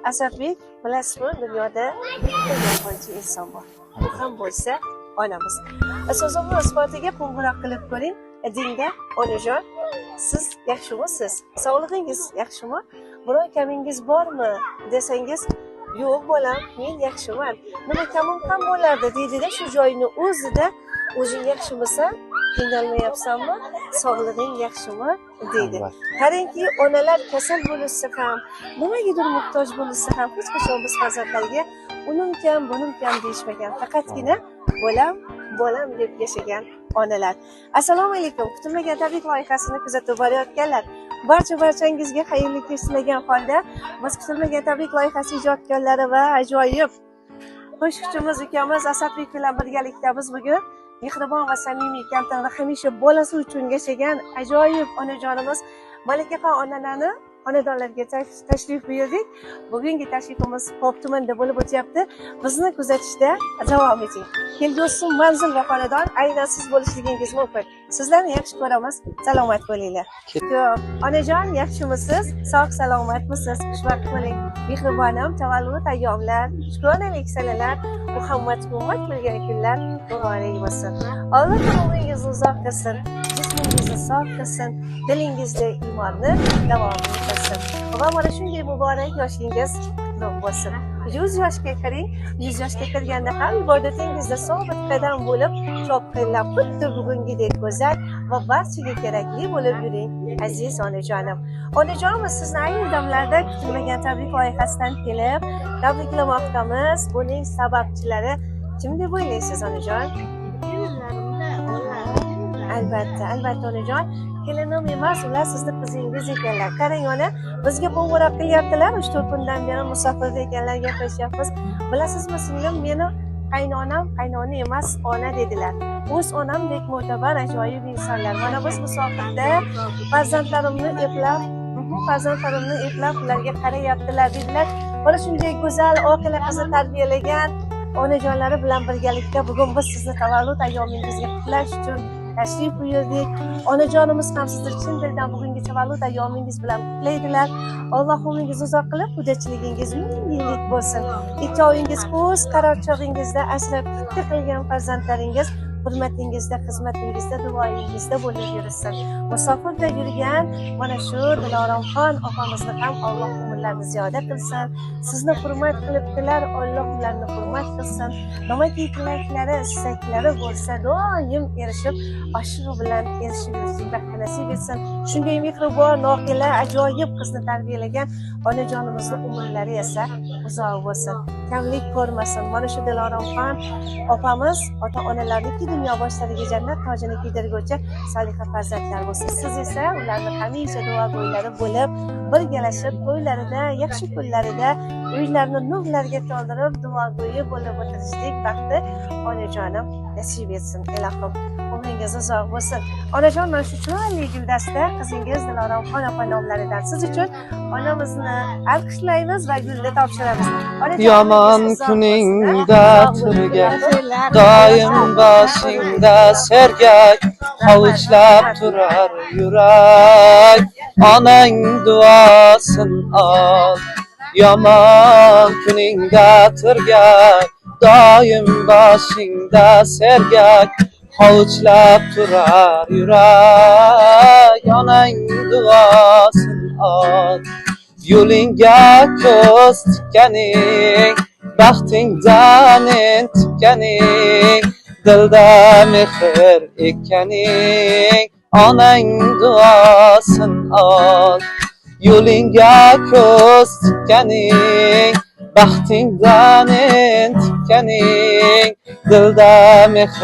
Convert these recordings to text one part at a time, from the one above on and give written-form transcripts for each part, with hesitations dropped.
Asadbek, bilasizmi, dunyoda bitta yolg'onchi inson bor. Bu ham bo'lsa onamiz. So'zimni isbotiga qo'ng'iroq qilib ko'ring. Dinga, onajon, siz yaxshimisiz? Sog'lig'ingiz yaxshimi? Biror kamingiz bormi desangiz, yo'q bolam, men yaxshiman. Nima kamim ham bo'lardi deydi-da, shu joyni o'zida o'zing yaxshimisan? Qiynalmayapsanmi? Sog'lig'ing yaxshimi? deydi. Qarangki, onalar kasal bo'lsa ham, nimagidir muhtoj bo'lsa ham, hech qachon biz farzandlarga unim kam, bunim kam deyishmagan. Faqatgina bolam deb yashagan onalar. Assalomu alaykum. Kutilmagan tabrik loyihasini kuzatib borayotganlar. Barchangizga xayrli kech tilagan holda biz kutilmagan tabrik loyihasi ijodkorlari va ajoyib qo'shiqchimiz ukamiz Asadbek bilan birgalikda biz bugun mehribon va samimiy, kamtarona, hamisha bolasi uchun yashagan ajoyib onajonimiz Malikaxon onani xonadonlarga tashrif buyurdik. Bugungi tashrifimiz Pop tumanida bo'lib o'tyapti. Bizni kuzatishda davom eting. Kelgusi manzil va xonadon aynan siz bo'lishligingiz mumkin. Sizlarni yaxshi ko'ramiz. Salomat bo'linglar. Onajon, yaxshimisiz? Sog' salomatmisiz? Xushvaqt bo'ling. Mehribonim, tavallud ayyomlar, shukronalik sanalar, muhammad quvvat bilgan kunlar muborak bo'lsin. Alloh umringizni uzoq qilsin. Jismingizni sog' qilsin, dilingizda iymonni davom ettirsin. Va mana shunday muborak yoshingiz qutlug' bo'lsin. 100 yoshga kiring, 100 yoshga kirganda ham ibodatingizda sobit qadam bo'lib, chopqillab, xuddi bugungidek go'zal va barchaga kerakli bo'lib yuring, aziz onajonim. Onajonimiz, sizni ayni damlarda kutilmagan tabrik loyihasidan kelib tabriklamoqdamiz. Buning sababchilari kim deb o'ylaysiz, onajon? Albatta onajon, kelinim emas, ular sizni qizingiz ekanlar. Qarang ona, bizga qo'ng'iroq qilyaptilar, 3-4 kundan beri musofirda ekanlar, gaplashyapmiz. Bilasizmi singlim, meni qaynona emas, ona dedilar. O'z onamdek mo'tabar ajoyib insonlar. Mana biz musofirda farzandlarimni eplab ularga qarayaptilar dedilar. Mana shunday go'zal oqila qizni tarbiyalagan onajonlari bilan birgalikda bugun biz sizni tavallud ayyomingizga qutlash uchun tashrif buyurdik. Onajonimiz ham sizni chin dildan bugungi tavallud ayyomingiz bilan qutlaydilar. Alloh umringizni uzoq qilib, hujjatchiligingiz yillik bo'lsin. Ikkovingiz ko'z qarorchog'ingizda asrab bitta qilgan farzandlaringiz hurmatingizda, xizmatingizda, duoyingizda bo'lib yursin. Musofirda yurgan mana shu Diloromxon opamizni ham Alloh umrlarini ziyoda qilsin. Sizni hurmat qilibdilar, Alloh ularni hurmat qilsin. Nimaki tilaklari, istaklari bo'lsa doim erishib, oshig'i bilan erishib yurishga baxt nasib etsin. Shunday mehribon, oqila, ajoyib qizni tarbiyalagan onajonimizning umrlari esa uzoq bo'lsin. Kamlik ko'rmasin. Mana shu Diloromxon opamiz ota-onalarniki dunyo boshlariga jannat tojini kiydirguvchi soliha farzandlar bo'lsin. Siz esa ularni hamisha duogo'ylari bo'lib, birgalashib to'ylarida, yaxshi kunlarida uylarni nurlarga to'ldirib duogo'yi bo'lib o'tirishlik baxti onajonim nasib etsin. Ilohim umringiz uzoq bo'lsin. Onajon, mana shu chiroyli guldasta qizingiz Diloromxon opa nomlaridan siz uchun onamizni alqishlaymiz va gulni topshiramiz. Yomon kuningda turgak, doim boshingda sergak, hovuchlab turar yurak, onang duosin ol. Yomon kuningda turgak, doim boshingda sergak, hovuchlab turar yurak, onang duosin ol. Yo'lingga ko'z tikkaning, baxtingdan entikkaning, dilda mehr ekkaning, onang duosin ol. Yo'lingga ko'z tikkaning, baxtingdan entikkaning, dilda mehr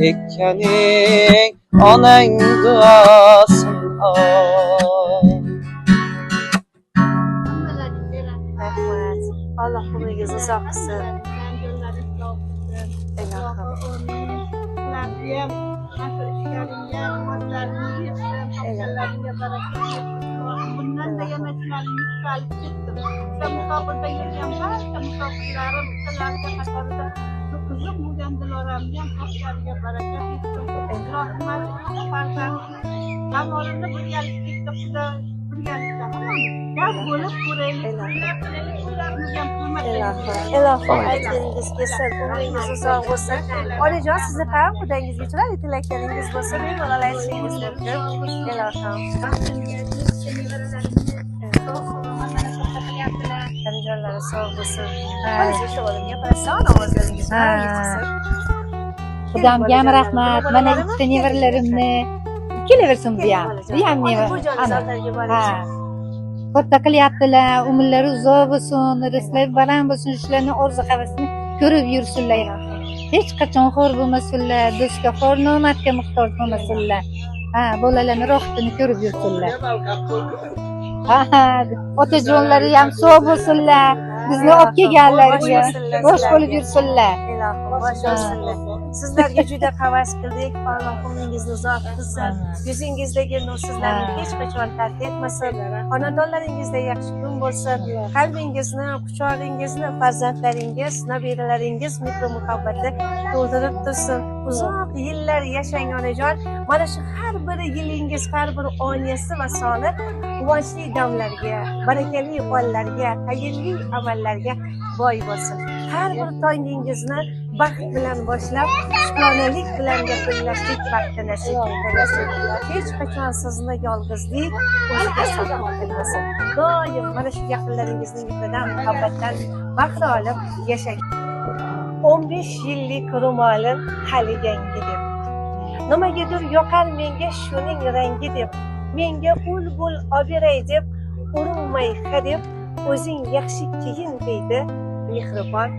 ekkaning, onang duosin ol. Alloh umringizni uzoq qilsin. Bundan da yemeklerini kalp çıktım. Musafirda yürüyen barcha musafirlarim sizlarga qatorida shu qizim bo'lgan Diloromjon xalqlarga baraka bersin. Rahmat farzand kamolini birgalikda turganlikda gap bo'lib ko'raylik, ularni ham hurmatlaylik. Ilohim aytganingiz kelsin, umringiz uzoq bo'lsin. Onajon, sizni ham xudangizga chiroyli tilaklaringiz bo'lsa, bemalol aytishingiz mumkin. Ilohim. Onajonlari sog' bo'lsin. Hozir shu o'ringa qarasam, ovozlaringiz chiqsin. Xudamga ham rahmat. Mana ikkita nevaralarimni kelaversin bu ham. Bu ham nevar. Katta qilyaptilar, umrlari uzoq bo'lsin, rizqlari baland bo'lsin, shularni orzu havasini ko'rib yursinlar. Hech qachon xor bo'lmasinlar, do'stga xor, ne'matga muhtoj bo'lmasinlar. Bolalarni rohatini ko'rib yursinlar. Otajonlari ham sog' bo'lsinlar, bizni olib kelganlarga bosh bo'lib yursinlar. Ilohim, bosh bo'lsinlar. Sizlarga juda havas qildik. Alloh umringizni uzoq qilsin. Yuzingizdagi nur sizlarni hech qachon tark etmasin. Xonadonlaringizda yaxshi kun bo'lsin. Qalbingizni, quchog'ingizni farzandlaringiz, nabiralaringiz mehr muhabbati to'ldirib tursin. Uzoq yillar yashang onajon. Mana shu har bir yilingiz, har bir oynasi va soni quvonchli damlarga, barakali onlarga, xayrli amallarga boy bo'lsin. Har bir tongingizni baxt bilan boshlab, shukronalik bilan yakunlashlik baxti nasib etsin. Hech qachon sizni yolg'izlik o'ziga sabab qilmasin. Doim mana shu yaqinlaringizning mehridan, muhabbatdan bahra olib yashang. 15 yillik ro'molim hali yangi deb. Nimagadir yoqar menga shuning rangi deb. Menga ul bul oberay deb, urinmay hadeb, o'zing yaxshi keyin deydi mehribon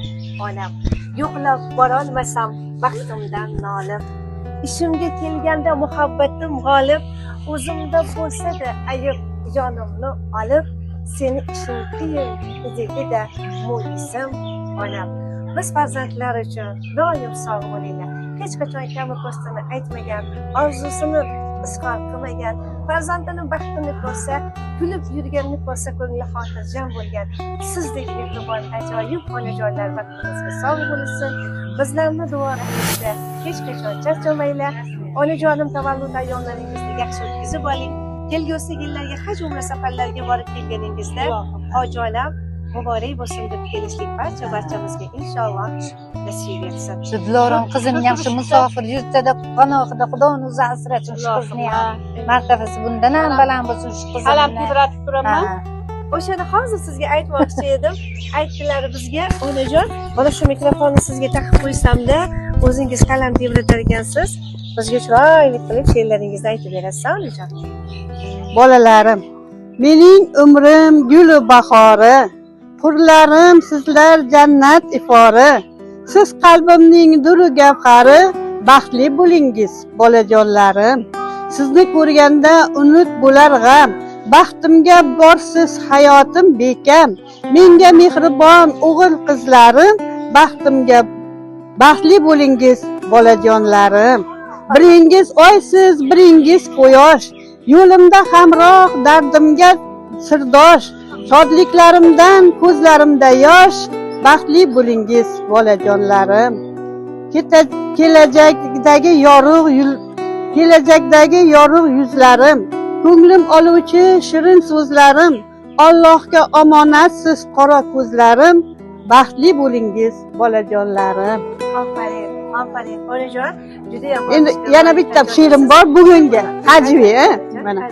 onam. Yo'qlab borolmasam baxtimdan nolib. Ishimga kelganda muhabbatim g'olib, o'zimda bo'lsa-da ayib jonimni olib, seni ishing qiyin dedi-da mo'yisam onam. Biz farzandlar uchun doim sog' bo'linglar. Hech qachon kami ko'stini aytmagan, orzusini izhor qilmagan, farzandini baxtini ko'rsa, kulib yurganini ko'rsa ko'ngli xotirjam bo'lgan. Sizdek mehribon, ajoyib onajonlar baxtimizga sog' bo'lsin. Bizlarni duolaringizda hech qachon charchamanglar. Onajonim tavallud ayyomlaringizni yaxshi o'tkazib oling. Kelgusi yillarga haj umra safarlariga borib kelganingizda hoji olam muborak bo'lsin deb kelishlik barchamizga inshaalloh nasib etsin. Shu Dilorom qizim yaxshi musofir yurtda panohida Xudoning o'zi asrasin shu qizni ham. Martabasi bundan ham baland bo'lsin shu qizimni. Qalam tebratib turaman. O'shani hozir sizga aytmoqchi edim. Aytdilar bizga, onajon, mana shu mikrofonni sizga taqib qo'ysam-da, o'zingiz qalam tebratar ekansiz. Bizga chiroyli qilib she'rlaringizni aytib berasiz, onajon. Bolalarim, mening umrim gulu bahori, hurlarim sizlar jannat ifori. Siz qalbimning duru gavhari, baxtli bo'lingiz bolajonlarim. Sizni ko'rganda unut bo'lar g'am, baxtimga borsiz hayotim bekam. Menga mehribon o'g'il qizlarim, baxtimga baxtli bo'lingiz bolajonlarim. Biringiz oysiz, biringiz quyosh, yo'limda hamroh, dardimga sirdosh. Shodliklarimdan ko'zlarimda yosh, baxtli bo'lingiz bolajonlarim. Kelajakdagi yorug' yuzlarim, ko'nglim oluvchi shirin so'zlarim, Allohga omonatsiz qora ko'zlarim, baxtli bo'lingiz bolajonlarim. Aferin, aferin. Onajon, juda ham Endi yana bitta she'rim bor bugunga. Hajvi, mana.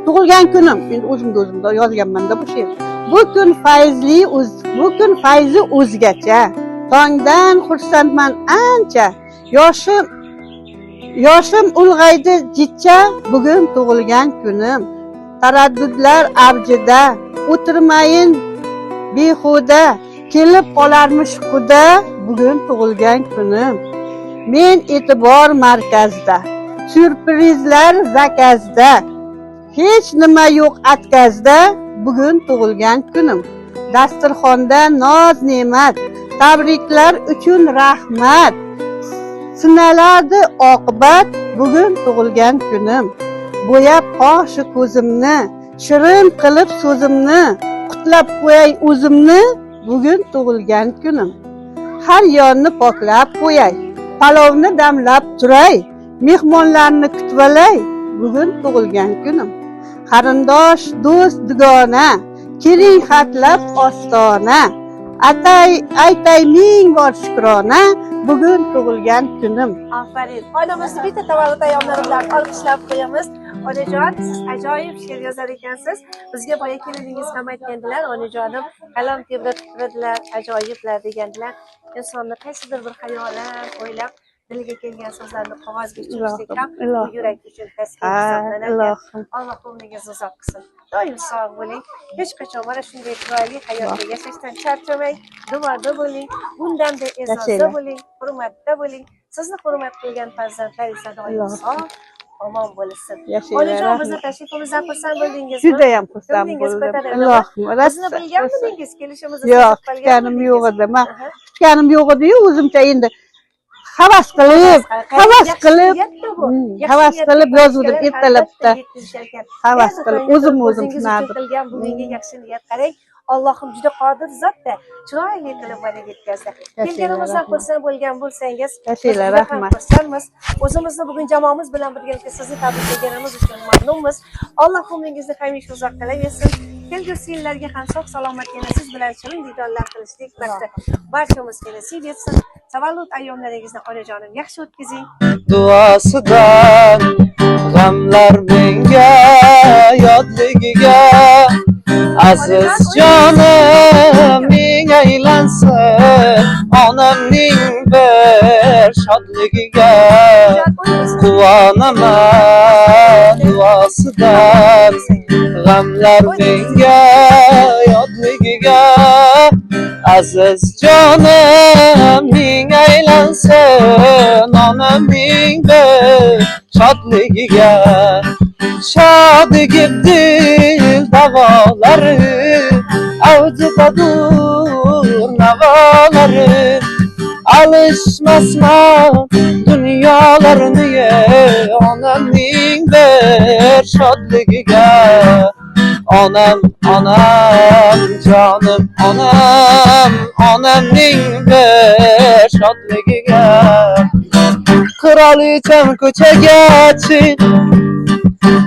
Tug'ilgan kunim, endi o'zimga yozganman-da bu she'r. Bu kun fayzi o'zgacha. Tongdan xursandman ancha. Yoshim ulg'aydi jichcha, bugun tug'ilgan kunim. Taraddudlar avjida, o'tirmayin behuda, kelib qolarmish xudo, bugun tug'ilgan kunim. Men e'tibor markazda, syurprizlar zakazda, hech nima yo'q atkazda, bugun tug'ilgan kunim. Dasturxonda noz ne'mat, tabriklar uchun rahmat. Sinaladi oqibat, bugun tug'ilgan kunim. Bo'yab qoshi ko'zimni, shirin qilib so'zimni, qutlab qo'yay o'zimni, bugun tug'ilgan kunim. Har yonni poklab qo'yay, palovni damlab turay, mehmonlarni kutvalay, bugun tug'ilgan kunim. qarindosh do'st dugona, keling xatlab ostona, aytay ming bor shukrona, bugun tug'ilgan kunim. Aferin. Onamizni bitta tavallud ayyomlari bilan olqishlab qo'yamiz. Onajon, siz ajoyib she'r yozar ekansiz. Bizga boya keliningiz ham aytgandilar, onajonim qalam tebratib turadilar, ajoyiblar degandilar. Insonni qaysidir bir xayolan o'ylab dilga kelgan so'zlarni qog'ozga tushirsak ham bu yurak uchun tasbih hisoblanadi. Alloh umringizni uzoq qilsin. Doim sog' bo'ling. Hech qachon mana shunday chiroyli hayotda yashashdan charchamang. Duoda bo'ling. Bundanda e'zozda bo'ling, hurmatda bo'ling. Sizni hurmat qilgan farzandlar esa doim sog', omon bo'lsin. Onajon, bizni tashrifimizdan xursand bo'ldingizmi? Juda ham xursand bo'ldim. Allohim, bizni bilganmidingiz kelishimizni? Yo'q, kutganim yo'q edi. Men kutganim yo'q edi-yu, o'zimcha endi havas qilib yozuvdim ertalabda. Havas qilib o'zim tunadim. Qilgan bugungi yaxshi niyat qarang. Allohim juda qodir zotda chiroyli qilib va'da yetkazdi. Kelganimizdan xursand bo'lgan bo'lsangiz, tashakkur, rahmat. Xursandmiz. O'zimizni bugun jamoamiz bilan birgalikda sizni tabriklaganimiz uchun mamnunmiz. Alloh umringizni hamisha uzoq qilaversin. Kelgusi yillarga ham sog' salomat yana siz bilan shirin diydorlar qilishlik vaqti barchamizga nasib etsin. Tavallud ayyomlaringizni onajonim yaxshi o'tkazing. Duosidan g'amlar menga yodligiga aziz jonim aylansin onamning bir shodligiga quvonaman duosidan g'amlar menga yodligiga aziz jonim aylansin onamning bir shodligiga shodigib dil davolari avjidadur navolari alishmasman dunyolarni onamning bir shodligiga onam jonim onamning bir shodligiga qirolicham ko'chaga chiq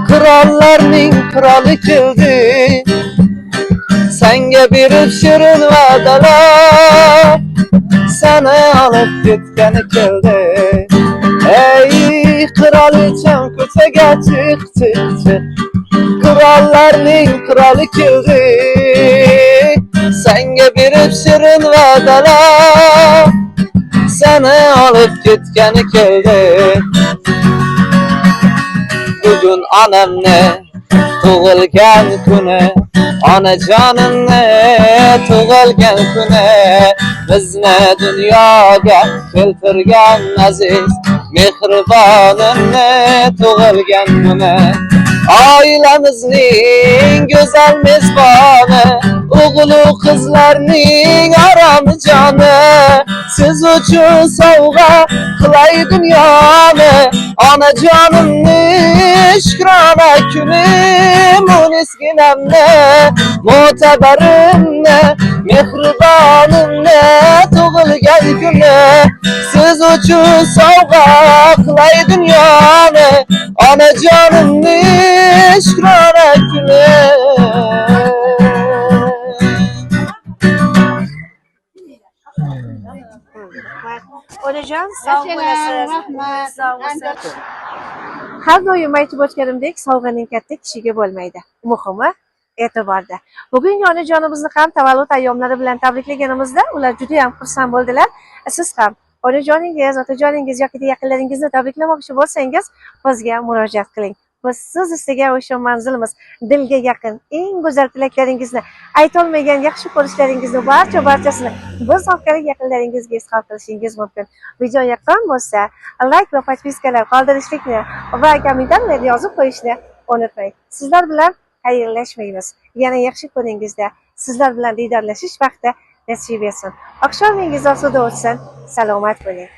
qirollarning qiroli keldi senga berib shirin va'dalar seni olib ketgani keldi ey qirolicham ko'chaga chiq qirollarning qiroli keldi senga berib shirin va'dalar seni olib ketgani keldi bugun onamni tug'ilgan kuni onajonimni tug'ilgan kuni bizni dunyoga keltirgan aziz mehribonimni tug'ilgan kuni oilamizning go'zal mezboni o'g'il qizlarning oromijoni siz uchun sovg'a qilay dunyoni onajonimni shukrona kunim unisginamni mo'tabarimni mehribonimni tug'ilgan kuni siz uchun sovg'a qilay dunyoni onajonimni shukrona kunim Onajon, sog' bo'lasiz. Sog' bo'lasiz. Har doim aytib o'tganimdek, sovg'aning katta kishiga bo'lmaydi. Muhimi e'tiborda. Bugungi onajonimizni ham tavallud ayyomlari bilan tabriklaganimizda ular juda ham xursand bo'ldilar. Siz ham onajoningiz, otajoningiz yoki yaqinlaringizni tabriklamoqchi bo'lsangiz, bizga murojaat qiling. Biz siz istagan o'sha manzilimiz, dilga yaqin, eng go'zal tilaklaringizni, aytolmagan yaxshi ko'rishlaringizni barchasini biz orqali yaqinlaringizga izhor qilishingiz mumkin. Video yoqqan bo'lsa, like va podpiskalar qoldirishlikni va kommentariyada yozib qo'yishni unutmang. Sizlar bilan xayrlashmaymiz. Yana yaxshi kuningizda sizlar bilan diydorlashish vaqti nasib etsin. Oqshomingiz osuda o'tsin. Salomat bo'ling.